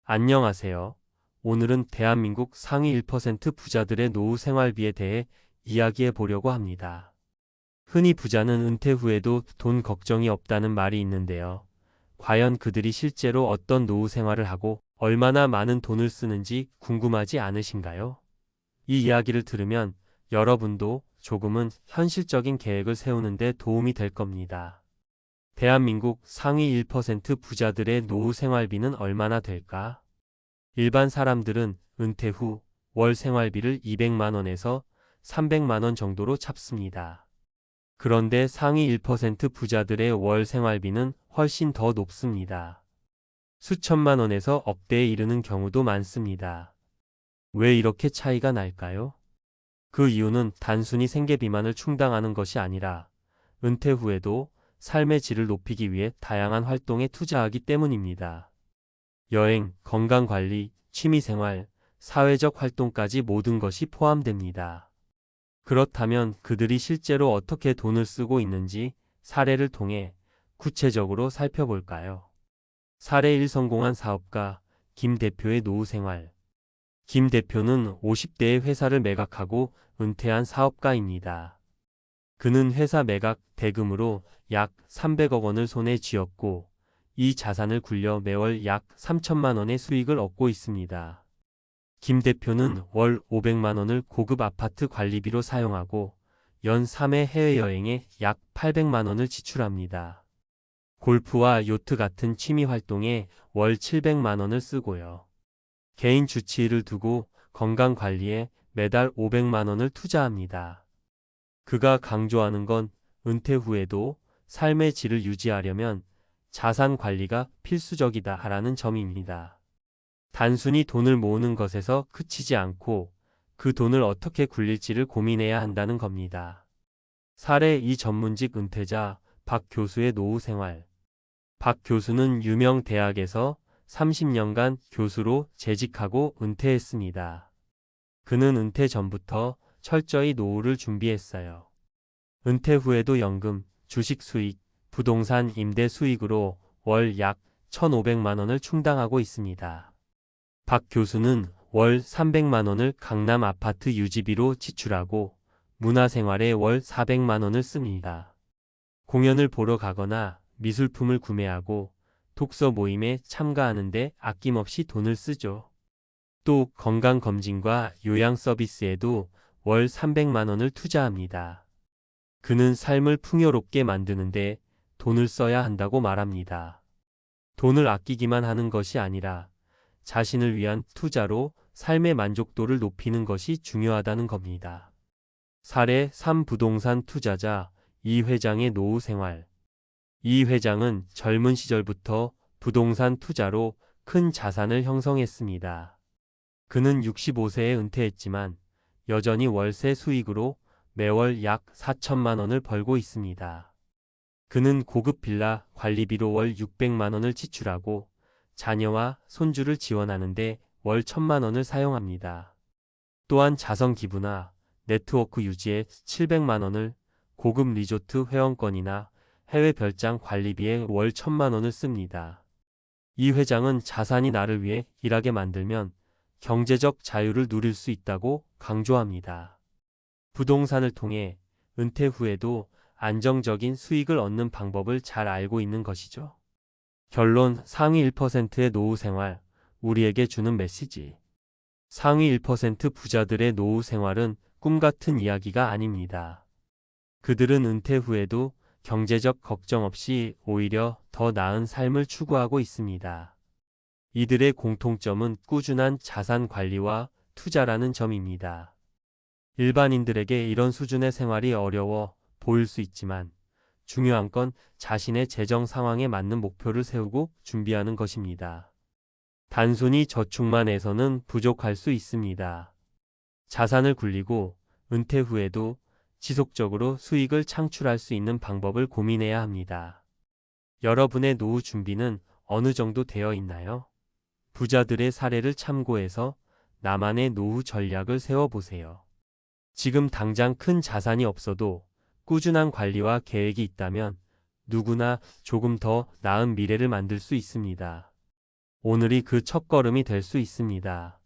안녕하세요. 오늘은 대한민국 상위 1% 부자들의 노후 생활비에 대해 이야기해 보려고 합니다. 흔히 부자는 은퇴 후에도 돈 걱정이 없다는 말이 있는데요. 과연 그들이 실제로 어떤 노후 생활을 하고 얼마나 많은 돈을 쓰는지 궁금하지 않으신가요? 이 이야기를 들으면 여러분도 조금은 현실적인 계획을 세우는 데 도움이 될 겁니다. 대한민국 상위 1% 부자들의 노후 생활비는 얼마나 될까? 일반 사람들은 은퇴 후 월 생활비를 200만 원에서 300만 원 정도로 잡습니다. 그런데 상위 1% 부자들의 월 생활비는 훨씬 더 높습니다. 수천만 원에서 억대에 이르는 경우도 많습니다. 왜 이렇게 차이가 날까요? 그 이유는 단순히 생계비만을 충당하는 것이 아니라 은퇴 후에도 삶의 질을 높이기 위해 다양한 활동에 투자하기 때문입니다. 여행, 건강관리, 취미생활, 사회적 활동까지 모든 것이 포함됩니다. 그렇다면 그들이 실제로 어떻게 돈을 쓰고 있는지 사례를 통해 구체적으로 살펴볼까요? 사례 1 성공한 사업가 김 대표의 노후 생활. 김 대표는 50대에 회사를 매각하고 은퇴한 사업가입니다. 그는 회사 매각 대금으로 약 300억 원을 손에 쥐었고 이 자산을 굴려 매월 약 3천만 원의 수익을 얻고 있습니다. 김 대표는 월 500만 원을 고급 아파트 관리비로 사용하고 연 3회 해외여행에 약 800만 원을 지출합니다. 골프와 요트 같은 취미 활동에 월 700만 원을 쓰고요. 개인 주치의를 두고 건강 관리에 매달 500만 원을 투자합니다. 그가 강조하는 건 은퇴 후에도 삶의 질을 유지하려면 자산 관리가 필수적이다라는 점입니다. 단순히 돈을 모으는 것에서 그치지 않고 그 돈을 어떻게 굴릴지를 고민해야 한다는 겁니다. 사례 2 전문직 은퇴자 박 교수의 노후 생활. 박 교수는 유명 대학에서 30년간 교수로 재직하고 은퇴했습니다. 그는 은퇴 전부터 철저히 노후를 준비했어요. 은퇴 후에도 연금, 주식 수익, 부동산 임대 수익으로 월 약 1,500만 원을 충당하고 있습니다. 박 교수는 월 300만 원을 강남 아파트 유지비로 지출하고 문화생활에 월 400만 원을 씁니다. 공연을 보러 가거나 미술품을 구매하고 독서 모임에 참가하는데 아낌없이 돈을 쓰죠. 또 건강검진과 요양 서비스에도 월 300만 원을 투자합니다. 그는 삶을 풍요롭게 만드는데 돈을 써야 한다고 말합니다. 돈을 아끼기만 하는 것이 아니라 자신을 위한 투자로 삶의 만족도를 높이는 것이 중요하다는 겁니다. 사례 3 부동산 투자자 이 회장의 노후 생활. 이 회장은 젊은 시절부터 부동산 투자로 큰 자산을 형성했습니다. 그는 65세에 은퇴했지만 여전히 월세 수익으로 매월 약 4천만 원을 벌고 있습니다. 그는 고급 빌라 관리비로 월 600만 원을 지출하고 자녀와 손주를 지원하는데 월 1,000만 원을 사용합니다. 또한 자선 기부나 네트워크 유지에 700만 원을, 고급 리조트 회원권이나 해외 별장 관리비에 월 1,000만 원을 씁니다. 이 회장은 자산이 나를 위해 일하게 만들면 경제적 자유를 누릴 수 있다고 강조합니다. 부동산을 통해 은퇴 후에도 안정적인 수익을 얻는 방법을 잘 알고 있는 것이죠. 결론 상위 1%의 노후 생활, 우리에게 주는 메시지. 상위 1% 부자들의 노후 생활은 꿈 같은 이야기가 아닙니다. 그들은 은퇴 후에도 경제적 걱정 없이 오히려 더 나은 삶을 추구하고 있습니다. 이들의 공통점은 꾸준한 자산 관리와 투자라는 점입니다. 일반인들에게 이런 수준의 생활이 어려워 보일 수 있지만 중요한 건 자신의 재정 상황에 맞는 목표를 세우고 준비하는 것입니다. 단순히 저축만 해서는 부족할 수 있습니다. 자산을 굴리고 은퇴 후에도 지속적으로 수익을 창출할 수 있는 방법을 고민해야 합니다. 여러분의 노후 준비는 어느 정도 되어 있나요? 부자들의 사례를 참고해서 나만의 노후 전략을 세워보세요. 지금 당장 큰 자산이 없어도 꾸준한 관리와 계획이 있다면 누구나 조금 더 나은 미래를 만들 수 있습니다. 오늘이 그 첫걸음이 될 수 있습니다.